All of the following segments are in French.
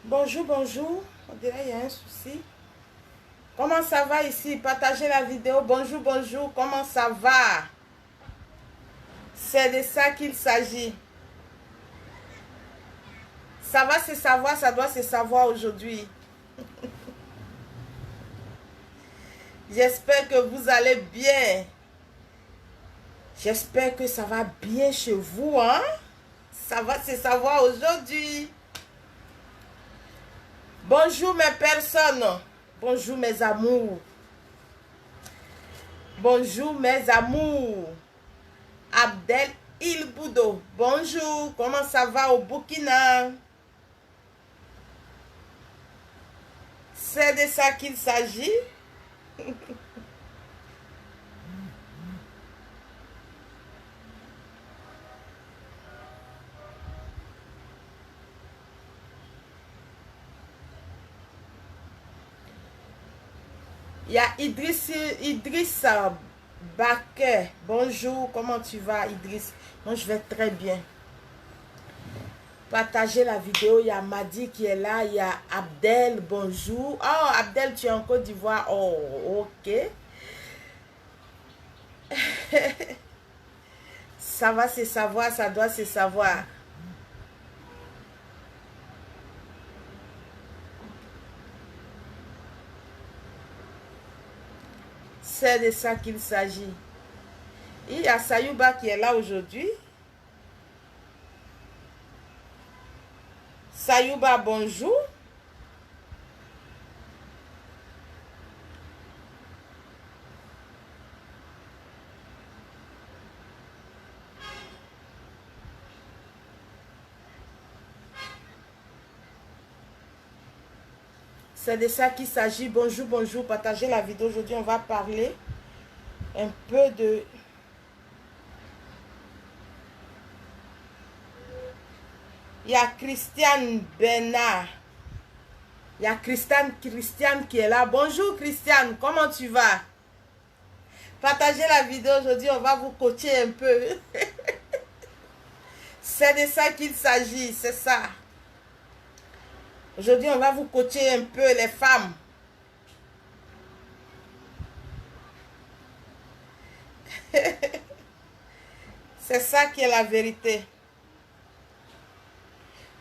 Bonjour, bonjour. On dirait qu'il y a un souci. Comment ça va ici? Partagez la vidéo. Bonjour, bonjour. Comment ça va? C'est de ça qu'il s'agit. Ça va se savoir, ça doit se savoir aujourd'hui. J'espère que vous allez bien. J'espère que ça va bien chez vous, hein? Ça va se savoir aujourd'hui. Bonjour mes personnes. Bonjour mes amours. Bonjour mes amours. Abdel Ilboudo. Bonjour. Comment ça va au Burkina? C'est de ça qu'il s'agit. Il y a Idriss Baker. Bonjour, comment tu vas Idriss? Moi je vais très bien. Partagez la vidéo. Il y a Madi qui est là. Il y a Abdel, bonjour. Oh, Abdel, tu es en Côte d'Ivoire. Oh, ok. Ça va se savoir, ça doit se savoir. C'est de ça qu'il s'agit. Il y a Sayouba qui est là aujourd'hui. Sayouba, bonjour. C'est de ça qu'il s'agit. Bonjour, bonjour. Partagez la vidéo. Aujourd'hui, on va parler un peu de... Il y a Christiane Bernard. Il y a Christiane qui est là. Bonjour Christiane, comment tu vas? Partagez la vidéo. Aujourd'hui, on va vous coacher un peu. C'est de ça qu'il s'agit, c'est ça. Aujourd'hui, on va vous coacher un peu les femmes. C'est ça qui est la vérité.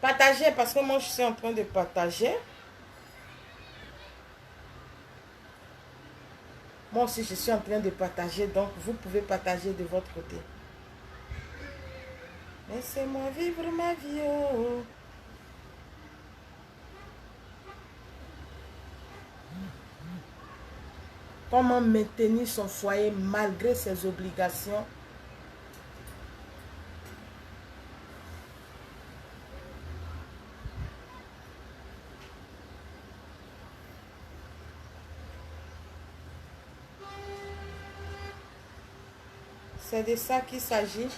Partagez parce que moi, je suis en train de partager. Moi aussi, je suis en train de partager, donc vous pouvez partager de votre côté. Laissez-moi vivre ma vie. Oh. Comment maintenir son foyer malgré ses obligations? C'est de ça qu'il s'agit.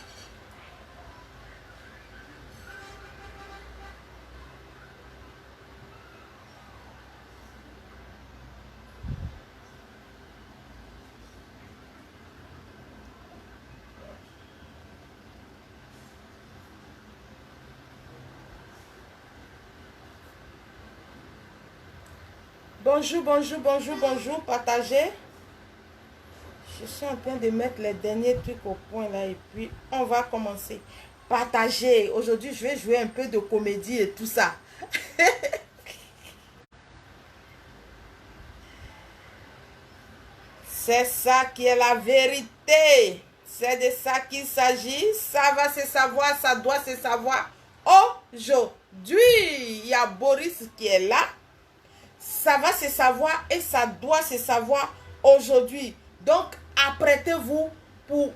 Bonjour, bonjour, bonjour, bonjour. Partagez. Je suis en train de mettre les derniers trucs au point là et puis on va commencer. Partagez. Aujourd'hui, je vais jouer un peu de comédie et tout ça. C'est ça qui est la vérité. C'est de ça qu'il s'agit. Ça va se savoir, ça doit se savoir. Aujourd'hui, il y a Boris qui est là. Ça va se savoir et ça doit se savoir aujourd'hui. Donc, apprêtez-vous pour...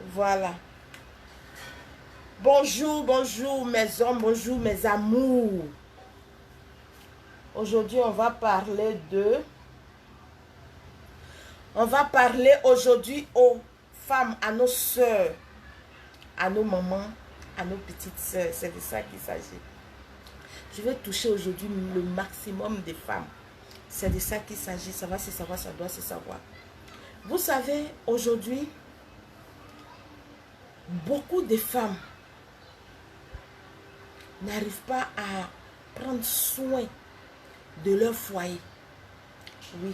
Voilà. Bonjour, bonjour mes hommes, bonjour mes amours. Aujourd'hui, on va parler de... On va parler aujourd'hui aux femmes, à nos soeurs, à nos mamans, à nos petites soeurs. C'est de ça qu'il s'agit. Je vais toucher aujourd'hui le maximum des femmes. C'est de ça qu'il s'agit. Ça va se savoir, ça doit se savoir. Vous savez, aujourd'hui, beaucoup de femmes n'arrivent pas à prendre soin de leur foyer. Oui.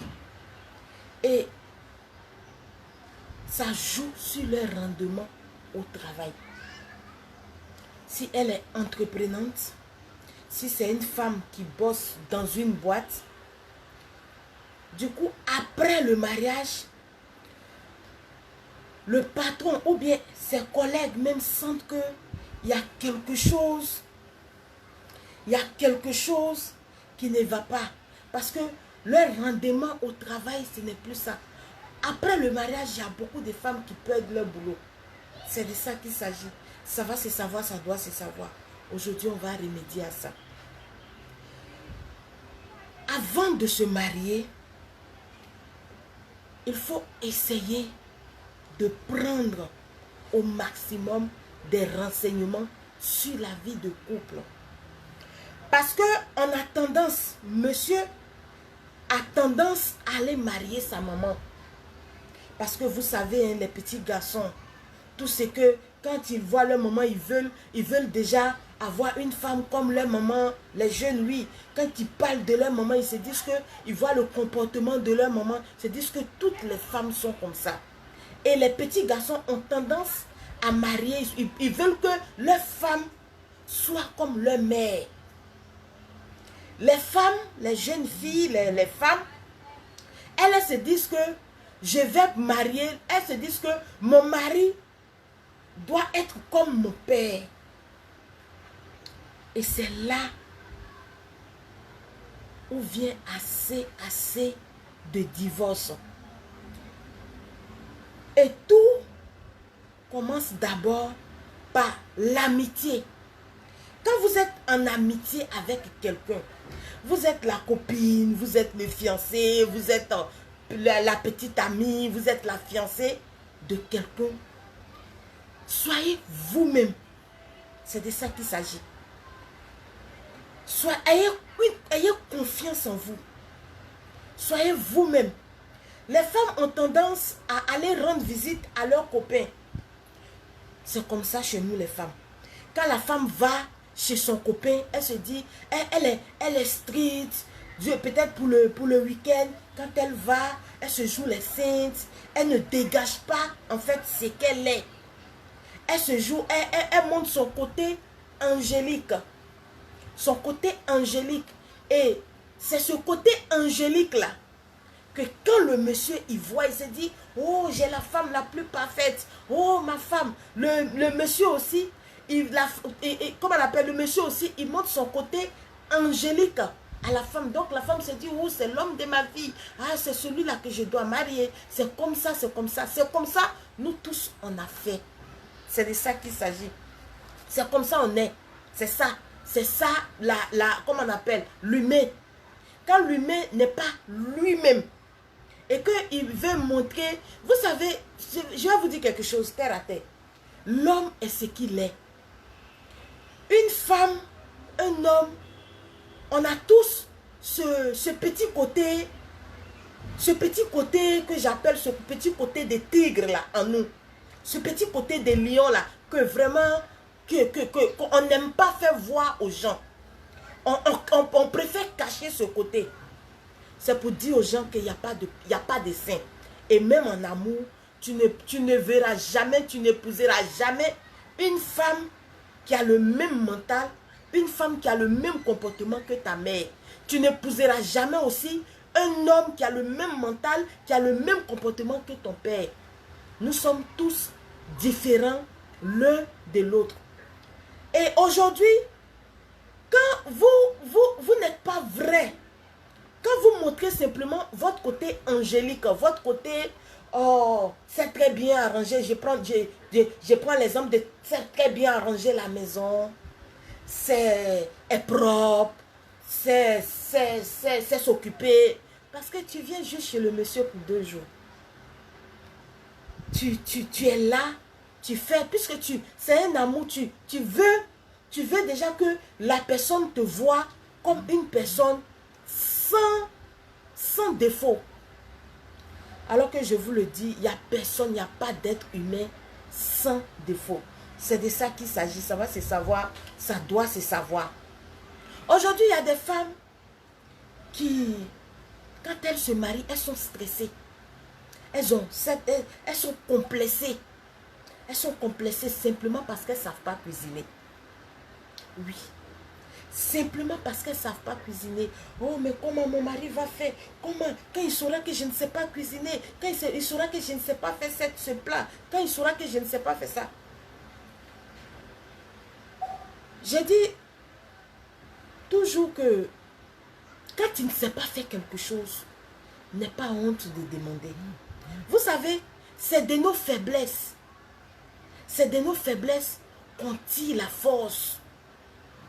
Et ça joue sur leur rendement au travail. Si elle est entreprenante, si c'est une femme qui bosse dans une boîte, du coup, après le mariage, le patron ou bien ses collègues même sentent qu'il y a quelque chose, qui ne va pas. Parce que leur rendement au travail, ce n'est plus ça. Après le mariage, il y a beaucoup de femmes qui perdent leur boulot. C'est de ça qu'il s'agit. Ça va se savoir, ça doit se savoir. Aujourd'hui, on va remédier à ça. Avant de se marier, il faut essayer de prendre au maximum des renseignements sur la vie de couple. Parce qu'on a tendance, monsieur a tendance à aller marier sa maman. Parce que vous savez, hein, les petits garçons, tout ce que quand ils voient leur maman, ils veulent déjà avoir une femme comme leur maman. Les jeunes, oui, quand ils parlent de leur maman, ils se disent qu'ils voient le comportement de leur maman, ils se disent que toutes les femmes sont comme ça. Et les petits garçons ont tendance à marier, ils veulent que leur femme soit comme leur mère. Les femmes, les jeunes filles, les femmes, elles se disent que je vais marier, elles se disent que mon mari doit être comme mon père. Et c'est là où vient assez de divorce. Et tout commence d'abord par l'amitié. Quand vous êtes en amitié avec quelqu'un, vous êtes la copine, vous êtes le fiancé, vous êtes la petite amie, vous êtes la fiancée de quelqu'un. Soyez vous-même. C'est de ça qu'il s'agit. Ayez confiance en vous. Soyez vous-même. Les femmes ont tendance à aller rendre visite à leurs copains. C'est comme ça chez nous les femmes. Quand la femme va chez son copain, elle se dit, elle est street, peut-être pour le week-end, quand elle va, elle se joue les saintes, elle ne dégage pas en fait ce qu'elle est. Elle se joue, elle montre son côté angélique. Son côté angélique. Et c'est ce côté angélique là que quand le monsieur y voit, il se dit, oh, j'ai la femme la plus parfaite. Oh, ma femme. Le monsieur aussi, comment on appelle, le monsieur aussi, il montre son côté angélique à la femme. Donc la femme se dit, oh, c'est l'homme de ma vie. Ah, c'est celui-là que je dois marier. C'est comme ça, c'est comme ça. C'est comme ça, nous tous, on a fait. C'est de ça qu'il s'agit. C'est comme ça on est. C'est ça. C'est ça, comment on appelle, l'humain. Quand l'humain n'est pas lui-même et qu'il veut montrer, vous savez, je vais vous dire quelque chose, terre à terre. L'homme est ce qu'il est. Une femme, un homme, on a tous ce petit côté que j'appelle ce petit côté de tigre là en nous. Ce petit côté de lion là, que vraiment, qu'on n'aime pas faire voir aux gens. On préfère cacher ce côté. C'est pour dire aux gens qu'il n'y a pas de saint. Et même en amour, tu ne verras jamais, tu n'épouseras jamais une femme qui a le même mental, une femme qui a le même comportement que ta mère. Tu n'épouseras jamais aussi un homme qui a le même mental, qui a le même comportement que ton père. Nous sommes tous différents l'un de l'autre. Et aujourd'hui, quand vous n'êtes pas vrai, quand vous montrez simplement votre côté angélique, votre côté, oh, c'est très bien arrangé, je prends l'exemple de c'est très bien arrangé la maison, c'est propre, c'est s'occuper, parce que tu viens juste chez le monsieur pour 2 jours. Tu es là, tu fais, puisque c'est un amour, tu veux déjà que la personne te voit comme une personne sans défaut. Alors que je vous le dis, il n'y a personne, il n'y a pas d'être humain sans défaut. C'est de ça qu'il s'agit. Ça va se savoir. Ça doit se savoir. Aujourd'hui, il y a des femmes qui, quand elles se marient, elles sont stressées. Elles sont complexées. Elles sont complexées simplement parce qu'elles ne savent pas cuisiner. Oui. Simplement parce qu'elles ne savent pas cuisiner. Oh, mais comment mon mari va faire? Comment? Quand il saura que je ne sais pas cuisiner, quand il saura que je ne sais pas faire ce plat, quand il saura que je ne sais pas faire ça. J'ai dit toujours que quand tu ne sais pas faire quelque chose, n'aie pas honte de demander. Vous savez, c'est de nos faiblesses. C'est de nos faiblesses qu'on tire la force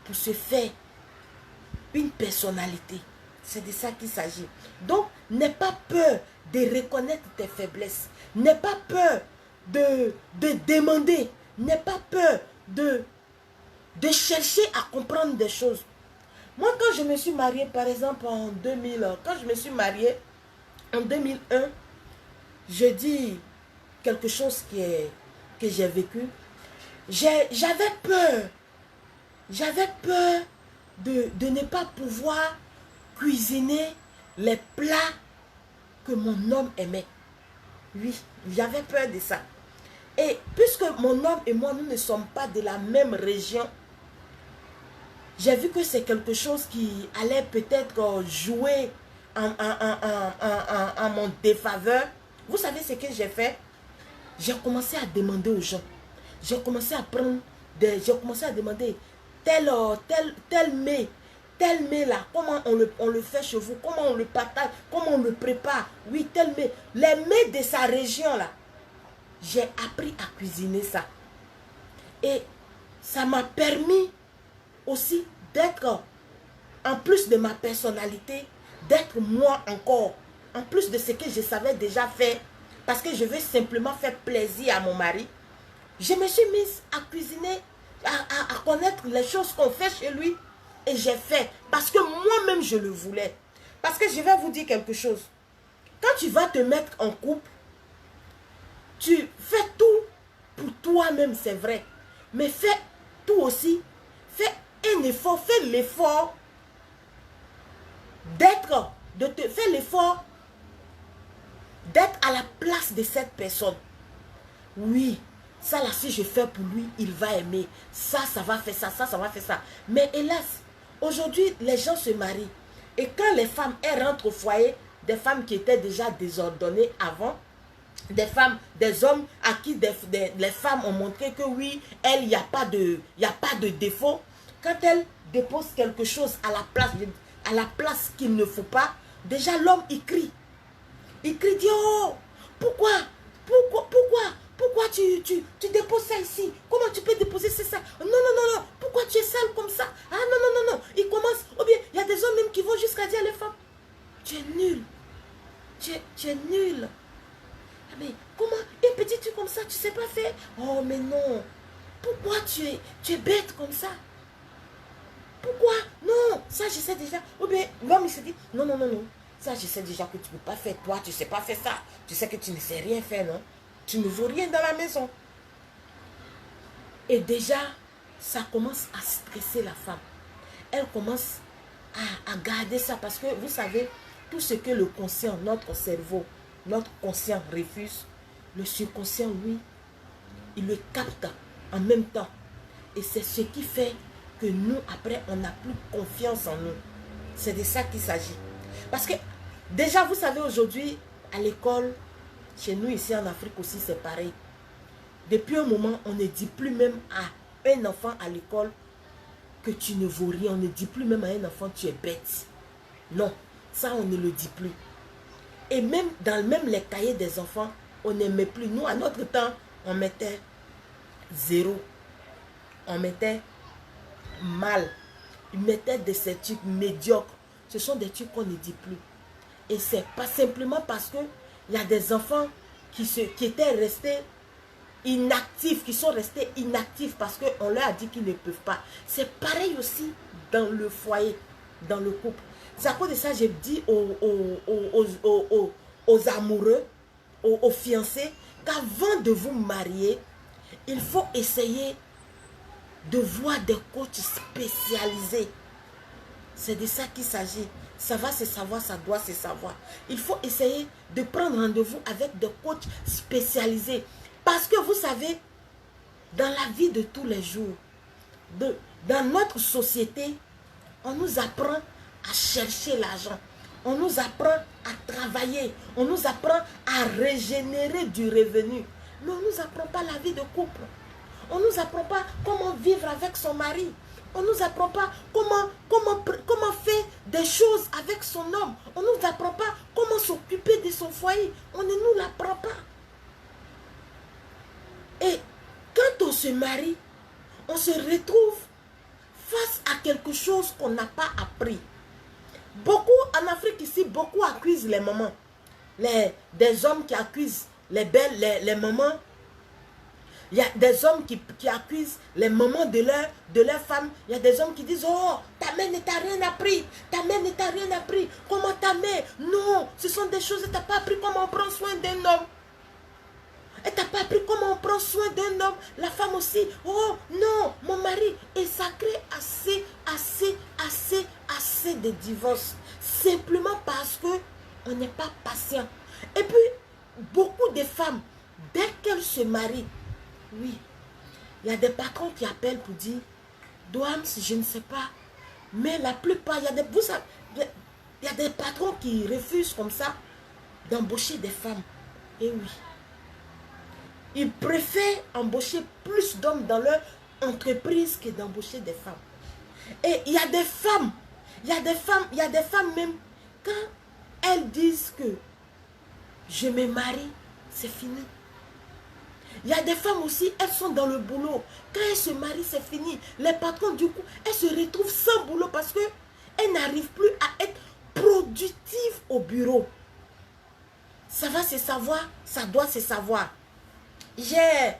pour se faire une personnalité. C'est de ça qu'il s'agit. Donc, n'aie pas peur de reconnaître tes faiblesses. N'aie pas peur de demander. N'aie pas peur de chercher à comprendre des choses. Moi, quand je me suis mariée, par exemple, en 2000, quand je me suis mariée, en 2001, je dis quelque chose que j'ai vécu. J'avais peur. J'avais peur de ne pas pouvoir cuisiner les plats que mon homme aimait. Oui, j'avais peur de ça. Et puisque mon homme et moi, nous ne sommes pas de la même région, j'ai vu que c'est quelque chose qui allait peut-être jouer en mon défaveur. Vous savez ce que j'ai fait? J'ai commencé à demander aux gens. J'ai commencé à prendre j'ai commencé à demander tel mets là, comment on le fait chez vous, comment on le partage, comment on le prépare. Oui, tel mets. Les mets de sa région là. J'ai appris à cuisiner ça. Et ça m'a permis aussi d'être, en plus de ma personnalité, d'être moi encore. En plus de ce que je savais déjà faire, parce que je veux simplement faire plaisir à mon mari, je me suis mise à cuisiner, à connaître les choses qu'on fait chez lui. Et j'ai fait, parce que moi-même je le voulais. Parce que je vais vous dire quelque chose. Quand tu vas te mettre en couple, tu fais tout pour toi-même, c'est vrai. Mais fais tout aussi. Fais un effort, fais l'effort fais l'effort d'être à la place de cette personne. Oui, ça là, si je fais pour lui, il va aimer. Ça va faire ça, ça va faire ça. Mais hélas, aujourd'hui, les gens se marient. Et quand les femmes, elles rentrent au foyer, des femmes qui étaient déjà désordonnées avant, des hommes à qui les femmes ont montré que oui, il n'y a pas de défaut. Quand elles déposent quelque chose à la place qu'il ne faut pas, déjà l'homme il crie. Il crie, dit, oh, pourquoi tu déposes ça ici? Comment tu peux déposer ça? Non, pourquoi tu es sale comme ça? Ah non. Il commence, ou bien il y a des hommes même qui vont jusqu'à dire à les femmes, tu es nul. Tu es nul. Mais comment un petit truc comme ça, tu sais pas faire? Oh mais non. Pourquoi tu es bête comme ça? Pourquoi? Non, ça je sais déjà. Ou bien l'homme il se dit, non. Ça je sais déjà que tu ne peux pas faire. Toi tu ne sais pas faire ça. Tu sais que tu ne sais rien faire, non? Tu ne veux rien dans la maison. Et déjà, ça commence à stresser la femme. Elle commence à garder ça parce que vous savez, tout ce que le conscient, notre cerveau, notre conscient refuse, le subconscient, lui, il le capte en même temps. Et c'est ce qui fait que nous, après, on n'a plus confiance en nous. C'est de ça qu'il s'agit. Parce que, déjà, vous savez, aujourd'hui, à l'école, chez nous, ici en Afrique aussi, c'est pareil. Depuis un moment, on ne dit plus même à un enfant à l'école que tu ne vaux rien. On ne dit plus même à un enfant, tu es bête. Non, ça, on ne le dit plus. Et même dans les cahiers des enfants, on n'aimait plus. Nous, à notre temps, on mettait 0. On mettait mal. Ils mettaient ces trucs médiocres. Ce sont des trucs qu'on ne dit plus. Et c'est pas simplement parce que il y a des enfants qui étaient restés inactifs, qui sont restés inactifs parce qu'on leur a dit qu'ils ne peuvent pas. C'est pareil aussi dans le foyer, dans le couple. C'est à cause de ça que j'ai dit aux amoureux, aux fiancés, qu'avant de vous marier, il faut essayer de voir des coachs spécialisés. C'est de ça qu'il s'agit. Ça va se savoir, ça doit se savoir. Il faut essayer de prendre rendez-vous avec des coachs spécialisés. Parce que vous savez, dans la vie de tous les jours, dans notre société, on nous apprend à chercher l'argent. On nous apprend à travailler. On nous apprend à régénérer du revenu. Mais on ne nous apprend pas la vie de couple. On ne nous apprend pas comment vivre avec son mari. On ne nous apprend pas comment faire des choses avec son homme. On ne nous apprend pas comment s'occuper de son foyer. On ne nous l'apprend pas. Et quand on se marie, on se retrouve face à quelque chose qu'on n'a pas appris. Beaucoup, en Afrique ici, beaucoup accusent les mamans. Des hommes qui accusent les belles, les mamans. Il y a des hommes qui accusent les mamans de leur femme. Il y a des hommes qui disent, oh, ta mère ne t'a rien appris. Ta mère ne t'a rien appris. Comment ta mère? Non, ce sont des choses, tu n'as pas appris comment on prend soin d'un homme. Et tu n'as pas appris comment on prend soin d'un homme. La femme aussi, oh non, mon mari. Et ça crée assez de divorces. Simplement parce qu'on n'est pas patient. Et puis, beaucoup de femmes, dès qu'elles se marient, oui, il y a des patrons qui appellent pour dire, Douams, je ne sais pas. Mais la plupart, il y a des patrons qui refusent comme ça d'embaucher des femmes. Et oui. Ils préfèrent embaucher plus d'hommes dans leur entreprise que d'embaucher des femmes. Et il y a des femmes même, quand elles disent que je me marie, c'est fini. Il y a des femmes aussi, elles sont dans le boulot. Quand elles se marient, c'est fini. Les patrons, du coup, elles se retrouvent sans boulot parce qu'elles n'arrivent plus à être productives au bureau. Ça va se savoir, ça doit se savoir. J'ai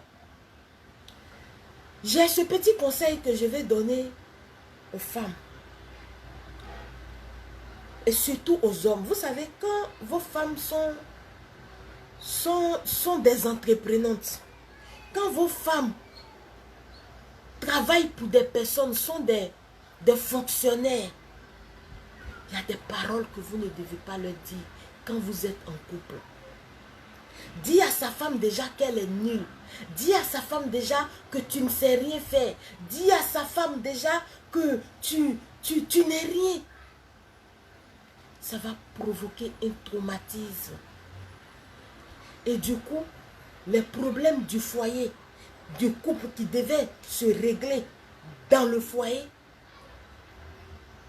ce petit conseil que je vais donner aux femmes. Et surtout aux hommes. Vous savez, quand vos femmes sont des entreprenantes, quand vos femmes travaillent pour des personnes, sont des fonctionnaires, il y a des paroles que vous ne devez pas leur dire quand vous êtes en couple. Dis à sa femme déjà qu'elle est nulle. Dis à sa femme déjà que tu ne sais rien faire. Dis à sa femme déjà que tu n'es rien. Ça va provoquer un traumatisme. Et du coup, les problèmes du foyer, du couple qui devait se régler dans le foyer,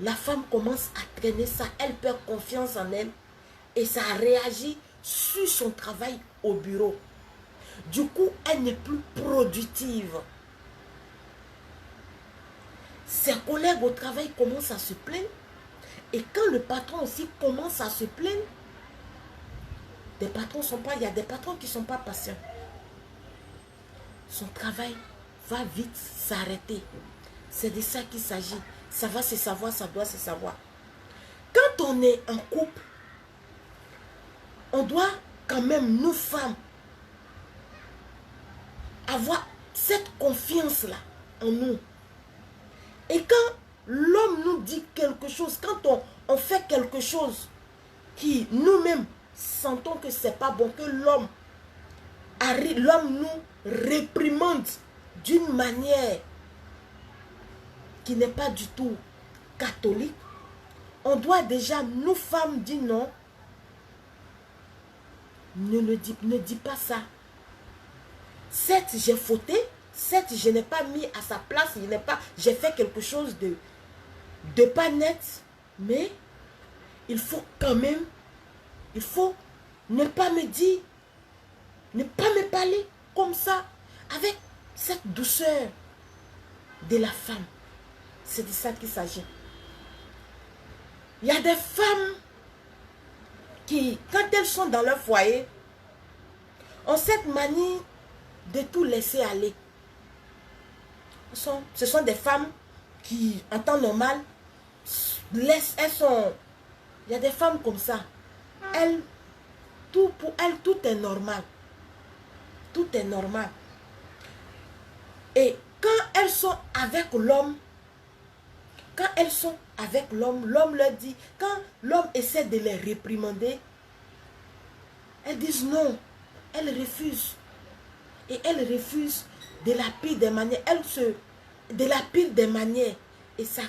la femme commence à traîner ça. Elle perd confiance en elle et ça réagit sur son travail au bureau. Du coup, elle n'est plus productive. Ses collègues au travail commencent à se plaindre. Et quand le patron aussi commence à se plaindre, il y a des patrons qui ne sont pas patients. Son travail va vite s'arrêter. C'est de ça qu'il s'agit. Ça va se savoir, ça doit se savoir. Quand on est en couple, on doit quand même, nous femmes, avoir cette confiance-là en nous. Et quand l'homme nous dit quelque chose, quand on fait quelque chose qui nous-mêmes sentons que c'est pas bon, que l'homme nous réprimande d'une manière qui n'est pas du tout catholique, on doit déjà, nous femmes, dire non. Ne dis pas ça. Certes, j'ai fauté. Certes, je n'ai pas mis à sa place. J'ai fait quelque chose de pas net. Mais il faut quand même, il faut ne pas me dire, ne pas me parler comme ça, avec cette douceur de la femme. C'est de ça qu'il s'agit. Il y a des femmes qui, quand elles sont dans leur foyer, ont cette manie de tout laisser aller. Ce sont des femmes qui, en temps normal, il y a des femmes comme ça. Pour elles, tout est normal. Tout est normal. Et Quand elles sont avec l'homme, l'homme leur dit, quand l'homme essaie de les réprimander, elles disent non, elles refusent. Et elles refusent de la pire des manières. De la pire des manières. Et ça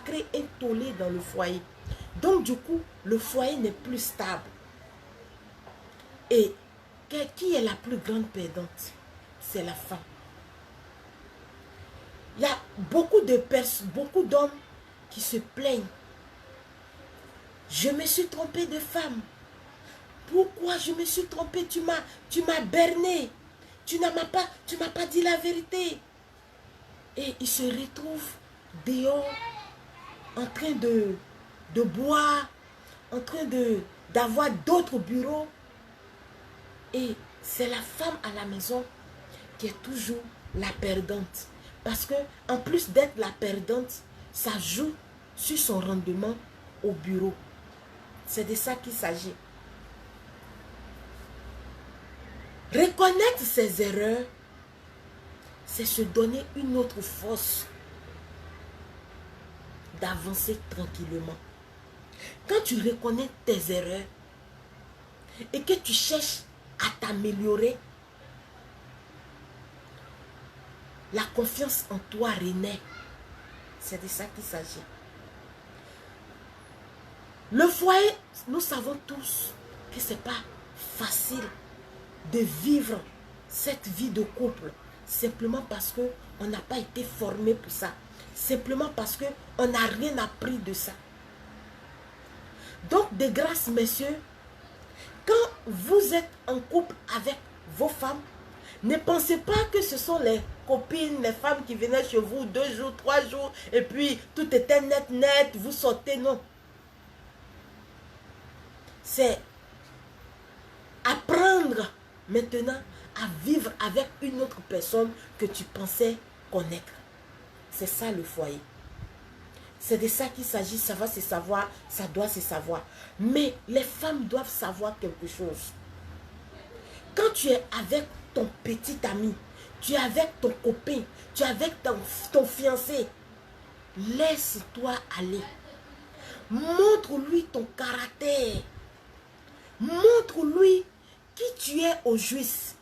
crée un tollé dans le foyer. Donc du coup, le foyer n'est plus stable. Et qui est la plus grande perdante? C'est la femme. Il y a beaucoup d'hommes qui se plaignent. Je me suis trompé de femme. Pourquoi je me suis trompé? Tu m'as berné. Tu m'as pas dit la vérité. Et ils se retrouvent dehors en train de boire, en train d'avoir d'autres bureaux. Et c'est la femme à la maison qui est toujours la perdante. Parce que en plus d'être la perdante, ça joue sur son rendement au bureau. C'est de ça qu'il s'agit. Reconnaître ses erreurs, c'est se donner une autre force d'avancer tranquillement. Quand tu reconnais tes erreurs et que tu cherches à t'améliorer, la confiance en toi renaît. C'est de ça qu'il s'agit. Le foyer, nous savons tous que ce n'est pas facile de vivre cette vie de couple. Simplement parce qu'on n'a pas été formé pour ça. Simplement parce qu'on n'a rien appris de ça. Donc, de grâce, messieurs, quand vous êtes en couple avec vos femmes, ne pensez pas que ce sont les copines, les femmes qui venaient chez vous 2 jours, 3 jours, et puis tout était net, vous sortez, non. C'est apprendre maintenant à vivre avec une autre personne que tu pensais connaître. C'est ça le foyer. C'est de ça qu'il s'agit, ça va se savoir, ça doit se savoir. Mais les femmes doivent savoir quelque chose. Quand tu es avec ton petit ami, tu es avec ton copain, tu es avec ton fiancé, laisse-toi aller. Montre-lui ton caractère. Montre-lui qui tu es au juste.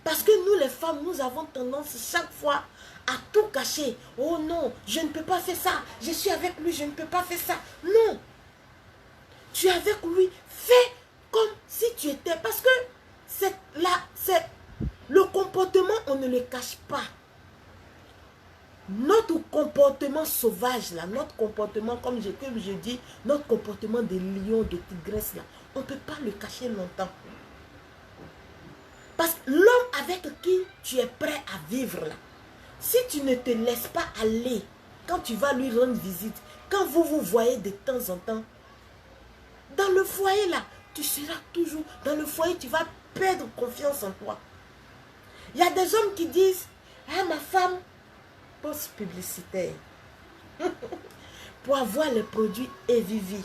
Parce que nous les femmes, nous avons tendance chaque fois à tout cacher. Oh non, je ne peux pas faire ça. Je suis avec lui, je ne peux pas faire ça. Non. Tu es avec lui, fais comme si tu étais. Parce que c'est le comportement, on ne le cache pas. Notre comportement sauvage, là, notre comportement, comme je dis, notre comportement de lion, de tigresse, là, on ne peut pas le cacher longtemps. Parce que l'homme avec qui tu es prêt à vivre, là, si tu ne te laisses pas aller, quand tu vas lui rendre visite, quand vous vous voyez de temps en temps, dans le foyer, là, tu seras toujours, dans le foyer, tu vas perdre confiance en toi. Il y a des hommes qui disent, ah, ma femme, poste publicitaire, pour avoir les produits Evivi,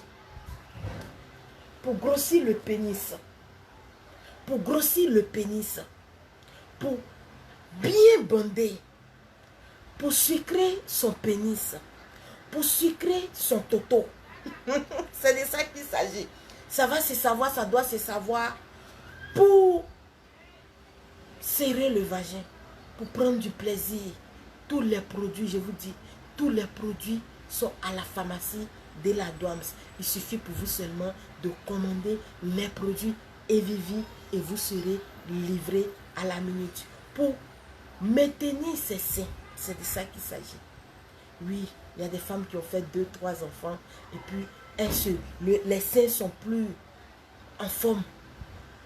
pour grossir le pénis, pour bien bander, pour sucrer son pénis, pour sucrer son toto. C'est de ça qu'il s'agit. Ça va se savoir, ça doit se savoir pour serrer le vagin, pour prendre du plaisir. Tous les produits, je vous dis, tous les produits sont à la pharmacie de la Douams. Il suffit pour vous seulement de commander les produits Evivi et vous serez livré à la minute. Pour maintenir ses seins, c'est de ça qu'il s'agit. Oui, il y a des femmes qui ont fait 2, 3 enfants et puis les seins sont plus en forme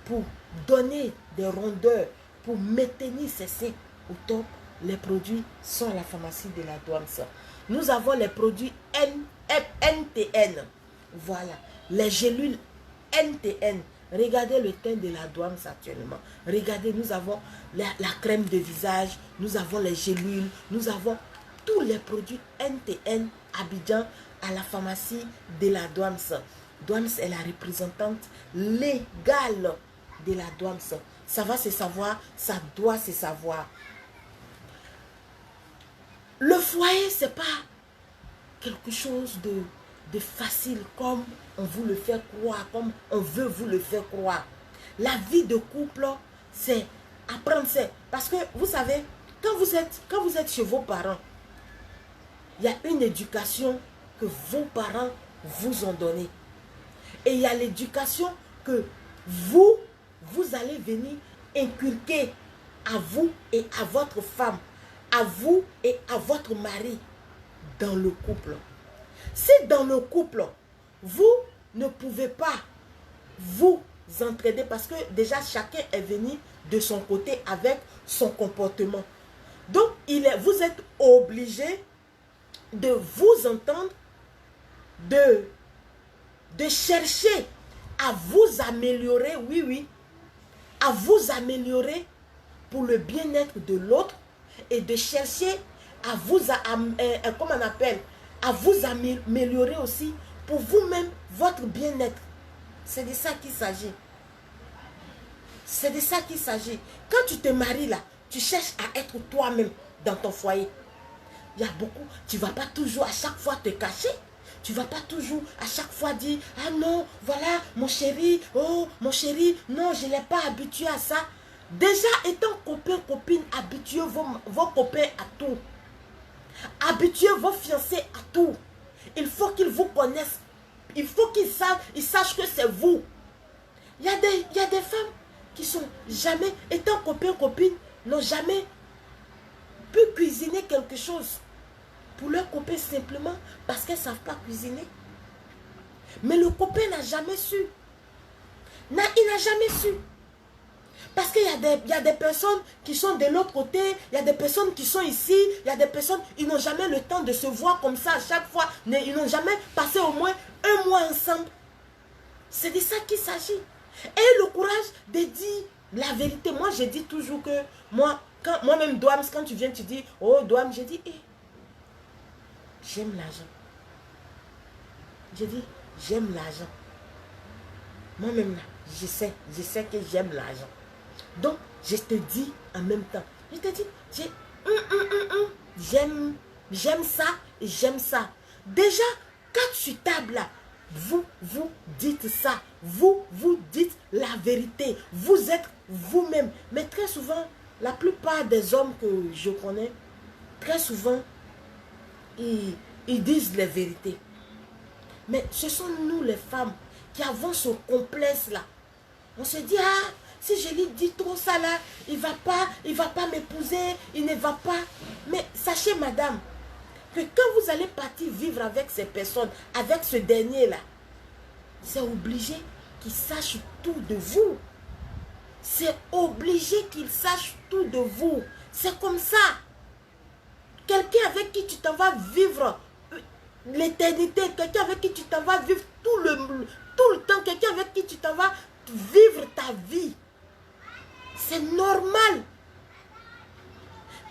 pour donner des rondeurs, pour maintenir ses seins au top. Les produits sont à la pharmacie de la Douams. Nous avons les produits NTN. Voilà, les gélules NTN. Regardez le teint de la Douams actuellement. Regardez, nous avons la crème de visage, nous avons les gélules, nous avons tous les produits NTN Abidjan à la pharmacie de la Douams. Douams est la représentante légale de la Douams. Ça va se savoir, ça doit se savoir. Le foyer, ce n'est pas quelque chose de facile comme on vous le fait croire, comme on veut vous le faire croire. La vie de couple, c'est apprendre. Parce que vous savez, quand vous êtes chez vos parents, il y a une éducation que vos parents vous ont donnée. Et il y a l'éducation que vous allez venir inculquer à vous et à votre femme, à vous et à votre mari dans le couple. Si dans le couple, vous ne pouvez pas vous entraider parce que déjà chacun est venu de son côté avec son comportement. Donc, vous êtes obligé de vous entendre, de chercher à vous améliorer, oui, à vous améliorer pour le bien-être de l'autre et de chercher à vous, comment on appelle, à vous améliorer aussi pour vous-même, votre bien-être. C'est de ça qu'il s'agit. C'est de ça qu'il s'agit. Quand tu te maries là, tu cherches à être toi-même dans ton foyer. Il y a beaucoup, tu ne vas pas toujours à chaque fois te cacher. Tu ne vas pas toujours à chaque fois dire, ah non, voilà, mon chéri, oh, mon chéri, non, je ne l'ai pas habitué à ça. Déjà, étant copain, copine, habituez vos copains à tout. Habituez vos fiancés à tout. Il faut qu'ils vous connaissent. Il faut qu'ils sachent que c'est vous. Il y a des femmes qui sont jamais, étant copain, copine, n'ont jamais pu cuisiner quelque chose pour leur copain simplement parce qu'elles ne savent pas cuisiner. Mais le copain n'a jamais su. Il n'a jamais su. Parce qu'il y a des personnes qui sont de l'autre côté, il y a des personnes qui sont ici, il y a des personnes, ils n'ont jamais le temps de se voir comme ça à chaque fois. Ils n'ont jamais passé au moins un mois ensemble. C'est de ça qu'il s'agit. Et le courage de dire la vérité. Moi, je dis toujours que moi-même, Douams, quand tu viens, tu dis, oh, Douams, je dis, j'aime l'argent. Je dis, j'aime l'argent. Moi-même, là, je sais que j'aime l'argent. Donc, je te dis en même temps. Je te dis, j'aime ça et j'aime ça. Déjà, quand tu tables là, vous dites ça. Vous dites la vérité. Vous êtes vous-même. Mais très souvent, la plupart des hommes que je connais, très souvent, ils disent la vérité. Mais ce sont nous les femmes qui avons ce complexe-là. On se dit, ah, si je lui dis trop ça là, il va pas m'épouser, il ne va pas. Mais sachez, madame, que quand vous allez partir vivre avec ces personnes, avec ce dernier-là, c'est obligé qu'il sache tout de vous. C'est obligé qu'il sache tout de vous. C'est comme ça. Quelqu'un avec qui tu t'en vas vivre l'éternité, quelqu'un avec qui tu t'en vas vivre tout le temps, quelqu'un avec qui tu t'en vas vivre ta vie. C'est normal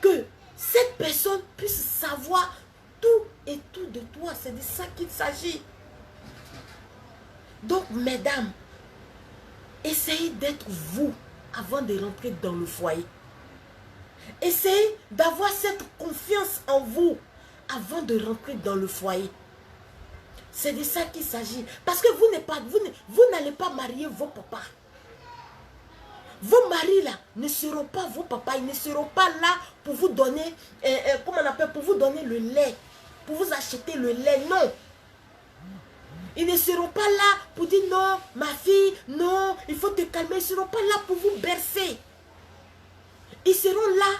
que cette personne puisse savoir tout et tout de toi. C'est de ça qu'il s'agit. Donc, mesdames, essayez d'être vous avant de rentrer dans le foyer. Essayez d'avoir cette confiance en vous avant de rentrer dans le foyer. C'est de ça qu'il s'agit. Parce que vous n'allez pas marier vos papas. Vos maris là ne seront pas vos papas. Ils ne seront pas là pour vous donner, comment on appelle, pour vous donner le lait. Pour vous acheter le lait. Non. Ils ne seront pas là pour dire non, ma fille, non, il faut te calmer. Ils ne seront pas là pour vous bercer. Ils seront là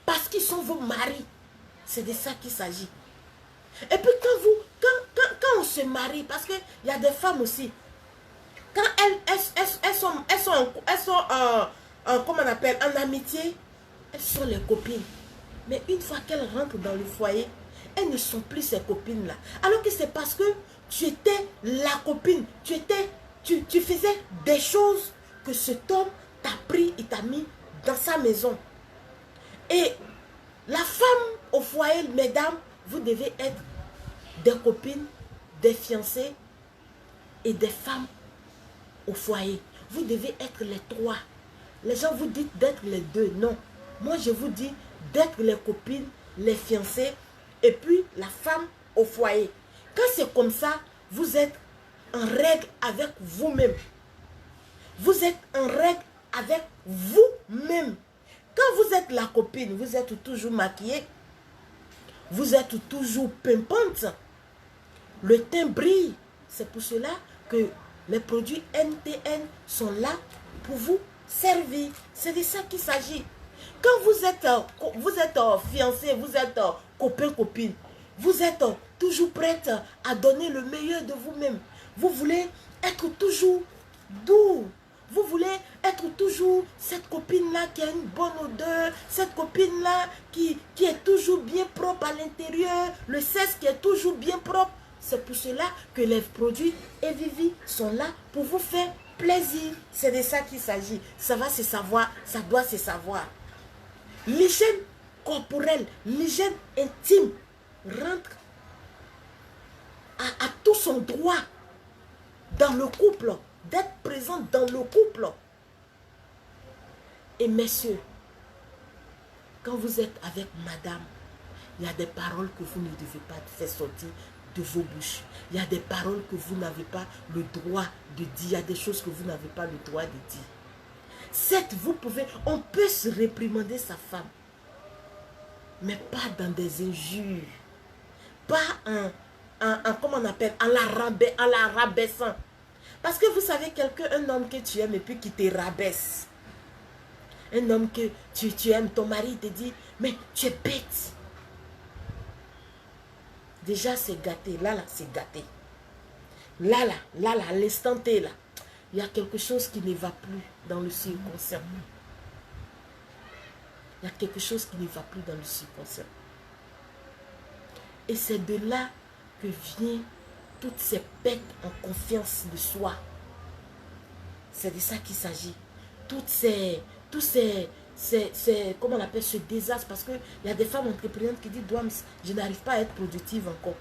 parce qu'ils sont vos maris. C'est de ça qu'il s'agit. Et puis quand on se marie, parce qu'il y a des femmes aussi, quand elles sont comment on appelle, en amitié, elles sont les copines. Mais une fois qu'elles rentrent dans le foyer, elles ne sont plus ces copines-là. Alors que c'est parce que tu étais la copine, tu faisais des choses que cet homme t'a pris et t'a mis dans sa maison. Et la femme au foyer, mesdames, vous devez être des copines, des fiancées et des femmes au foyer. Vous devez être les trois. Les gens vous disent d'être les deux. Non. Moi, je vous dis d'être les copines les fiancés et puis la femme au foyer. Quand c'est comme ça, vous êtes en règle avec vous-même. Vous êtes en règle avec vous-même. Quand vous êtes la copine, vous êtes toujours maquillée, vous êtes toujours pimpante, le teint brille. C'est pour cela que les produits NTN sont là pour vous servir. C'est de ça qu'il s'agit. Quand vous êtes fiancé, vous êtes copain-copine, vous êtes toujours prête à donner le meilleur de vous-même. Vous voulez être toujours doux. Vous voulez être toujours cette copine-là qui a une bonne odeur, cette copine-là qui est toujours bien propre à l'intérieur, le sexe qui est toujours bien propre. C'est pour cela que les produits Evivi sont là pour vous faire plaisir. C'est de ça qu'il s'agit. Ça va se savoir, ça doit se savoir. L'hygiène corporelle, l'hygiène intime rentre à tout son droit dans le couple, d'être présent dans le couple. Et messieurs, quand vous êtes avec madame, il y a des paroles que vous ne devez pas faire sortir de vos bouches. Il y a des paroles que vous n'avez pas le droit de dire. Il y a des choses que vous n'avez pas le droit de dire. Certes, on peut se réprimander sa femme, mais pas dans des injures, pas comment on appelle, en la rabaissant. Parce que vous savez, un homme que tu aimes et puis qui te rabaisse, un homme que tu aimes, ton mari te dit, mais tu es bête. Déjà, c'est gâté. Là, c'est gâté. Là, à l'instant T, là, il y a quelque chose qui ne va plus dans le subconscient. Il y a quelque chose qui ne va plus dans le subconscient. Et c'est de là que viennent toutes ces pertes en confiance de soi. C'est de ça qu'il s'agit. Tous ces comment on appelle ce désastre, parce qu'il y a des femmes entreprenantes qui disent, je n'arrive pas à être productive encore.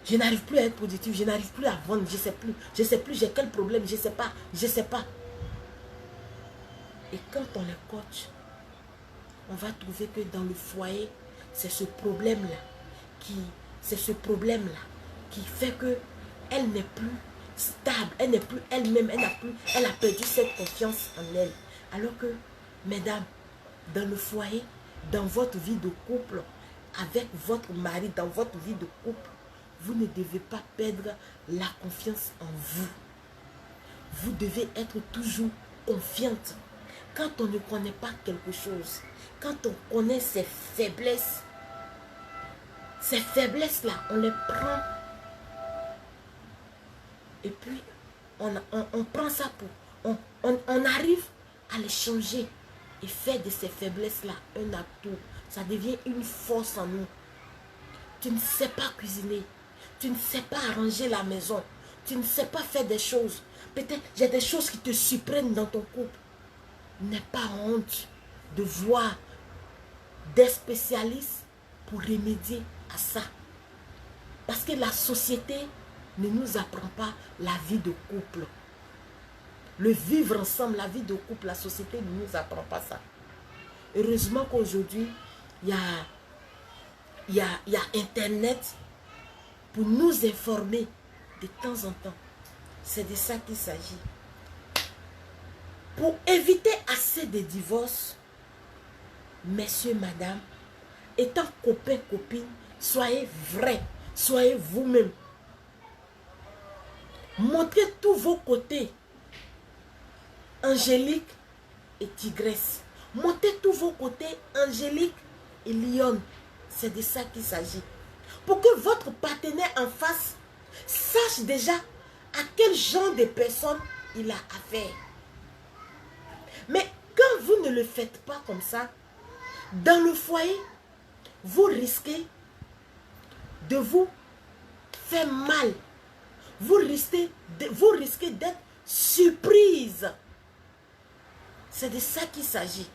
Je n'arrive plus à être productive, je n'arrive plus à vendre, je ne sais plus, j'ai quel problème, je ne sais pas. Et quand on les coach, on va trouver que dans le foyer, c'est ce problème-là qui fait que elle n'est plus stable, elle n'est plus elle-même, elle a perdu cette confiance en elle. Alors que, mesdames, dans le foyer, dans votre vie de couple, avec votre mari, dans votre vie de couple, vous ne devez pas perdre la confiance en vous. Vous devez être toujours confiante. Quand on ne connaît pas quelque chose, quand on connaît ses faiblesses, ces faiblesses-là, on les prend et puis on prend ça on arrive à les changer et faire de ces faiblesses-là un atout. Ça devient une force en nous. Tu ne sais pas cuisiner, tu ne sais pas arranger la maison, tu ne sais pas faire des choses. Peut-être il y a des choses qui te surprennent dans ton couple. N'aie pas honte de voir des spécialistes pour remédier à ça. Parce que la société ne nous apprend pas la vie de couple. Le vivre ensemble, la vie de couple, la société ne nous apprend pas ça. Heureusement qu'aujourd'hui, il y a Internet pour nous informer de temps en temps. C'est de ça qu'il s'agit. Pour éviter assez de divorces, messieurs, madame, étant copain, copine, soyez vrais, soyez vous-même. Montrez tous vos côtés, angélique et tigresse. Montrez tous vos côtés, angélique et lionne. C'est de ça qu'il s'agit. Pour que votre partenaire en face sache déjà à quel genre de personne il a affaire. Mais quand vous ne le faites pas comme ça, dans le foyer, vous risquez de vous faire mal. Vous risquez d'être surprise. C'est de ça qu'il s'agit.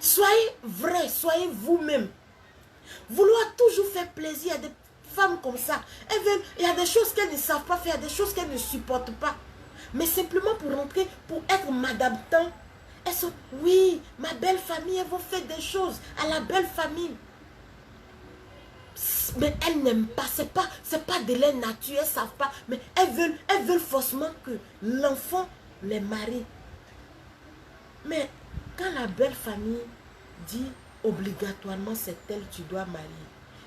Soyez vrai, soyez vous-même. Vouloir toujours faire plaisir à des femmes comme ça. Il y a des choses qu'elles ne savent pas faire, des choses qu'elles ne supportent pas. Mais simplement pour rentrer, pour être madame temps, Elles sont, oui, ma belle famille, elles vont faire des choses à la belle famille. Mais elles n'aiment pas, c'est pas de leur nature, elles ne savent pas. Mais elles veulent forcément que l'enfant les marie. Mais quand la belle famille dit obligatoirement c'est elle tu dois marier,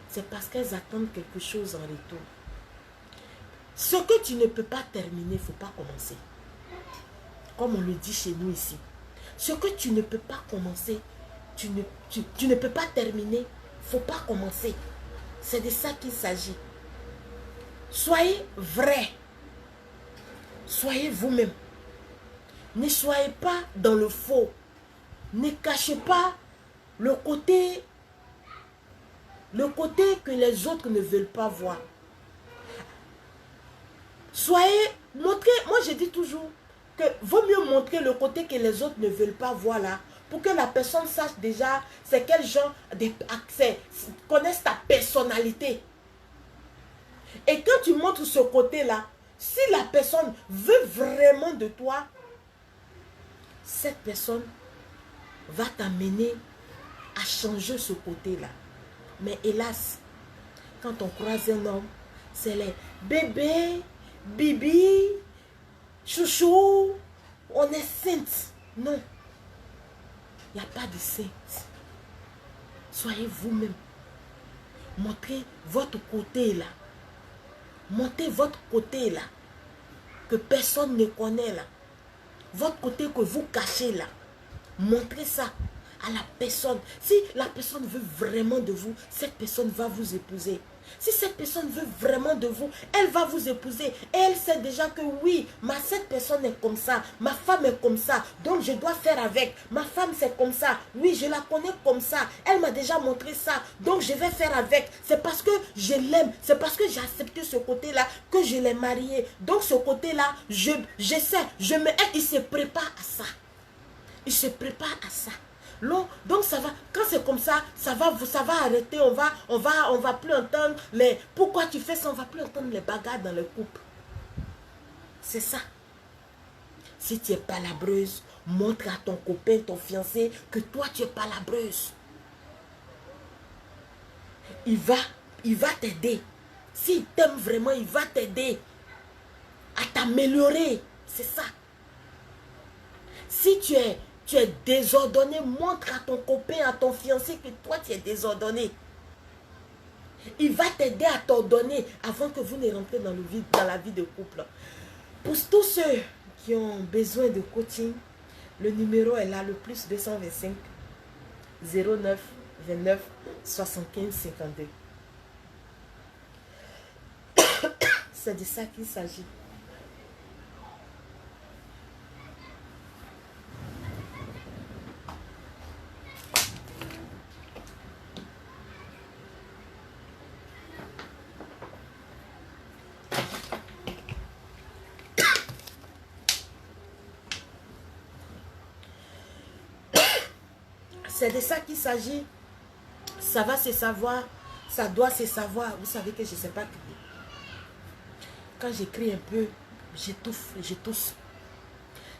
c'est parce qu'elles attendent quelque chose en retour. Ce que tu ne peux pas terminer, il ne faut pas commencer. Comme on le dit chez nous ici. Ce que tu ne peux pas commencer, tu ne peux pas terminer, il ne faut pas commencer. C'est de ça qu'il s'agit. Soyez vrai. Soyez vous-même. Ne soyez pas dans le faux. Ne cachez pas le côté que les autres ne veulent pas voir. Soyez, montrez, moi je dis toujours que vaut mieux montrer le côté que les autres ne veulent pas voir là, pour que la personne sache déjà c'est quel genre d'accès, connaisse ta personnalité. Et quand tu montres ce côté-là, si la personne veut vraiment de toi, cette personne va t'amener à changer ce côté-là. Mais hélas, quand on croise un homme, c'est les bébés, bibi, chouchou, on est sainte. Non, il n'y a pas de sainte. Soyez vous-même. Montrez votre côté-là. Montrez votre côté-là. Que personne ne connaît là. Votre côté que vous cachez là. Montrez ça à la personne. Si la personne veut vraiment de vous, cette personne va vous épouser. Si cette personne veut vraiment de vous, elle va vous épouser. Et elle sait déjà que oui, cette personne est comme ça. Ma femme est comme ça. Donc je dois faire avec. Ma femme c'est comme ça. Oui, je la connais comme ça. Elle m'a déjà montré ça. Donc je vais faire avec. C'est parce que je l'aime. C'est parce que j'ai accepté ce côté-là que je l'ai marié. Donc ce côté-là, je sais. Il se prépare à ça. Il se prépare à ça. Donc ça va, quand c'est comme ça, ça va arrêter, on va plus entendre les, pourquoi tu fais ça, on va plus entendre les bagarres dans le couple. C'est ça. Si tu es palabreuse, montre à ton copain, ton fiancé, que toi tu es palabreuse. Il va t'aider. S'il t'aime vraiment, il va t'aider à t'améliorer. C'est ça. Si tu es désordonné, montre à ton copain, à ton fiancé que toi tu es désordonné. Il va t'aider à t'ordonner avant que vous ne rentrez dans la vie de couple. Pour tous ceux qui ont besoin de coaching, le numéro est là, le plus 225 09 29 75 52. C'est de ça qu'il s'agit. C'est de ça qu'il s'agit. Ça va se savoir. Ça doit se savoir. Vous savez que je ne sais pas crier. Quand j'écris un peu, j'étouffe, je tousse.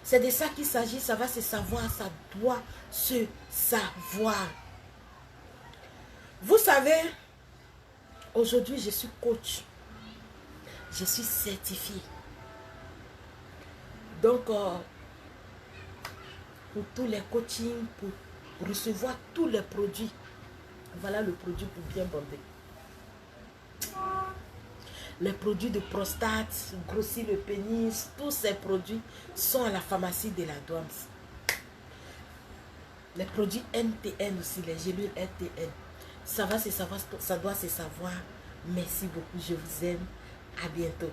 C'est de ça qu'il s'agit. Ça va se savoir. Ça doit se savoir. Vous savez, aujourd'hui, je suis coach. Je suis certifiée. Donc, pour tous les coachings, pour recevoir tous les produits. Voilà le produit pour bien bander. Les produits de prostate, grossir le pénis, tous ces produits sont à la pharmacie de la douane. Les produits NTN aussi, les gélules NTN. Ça va se savoir, ça doit se savoir. Merci beaucoup, je vous aime. À bientôt.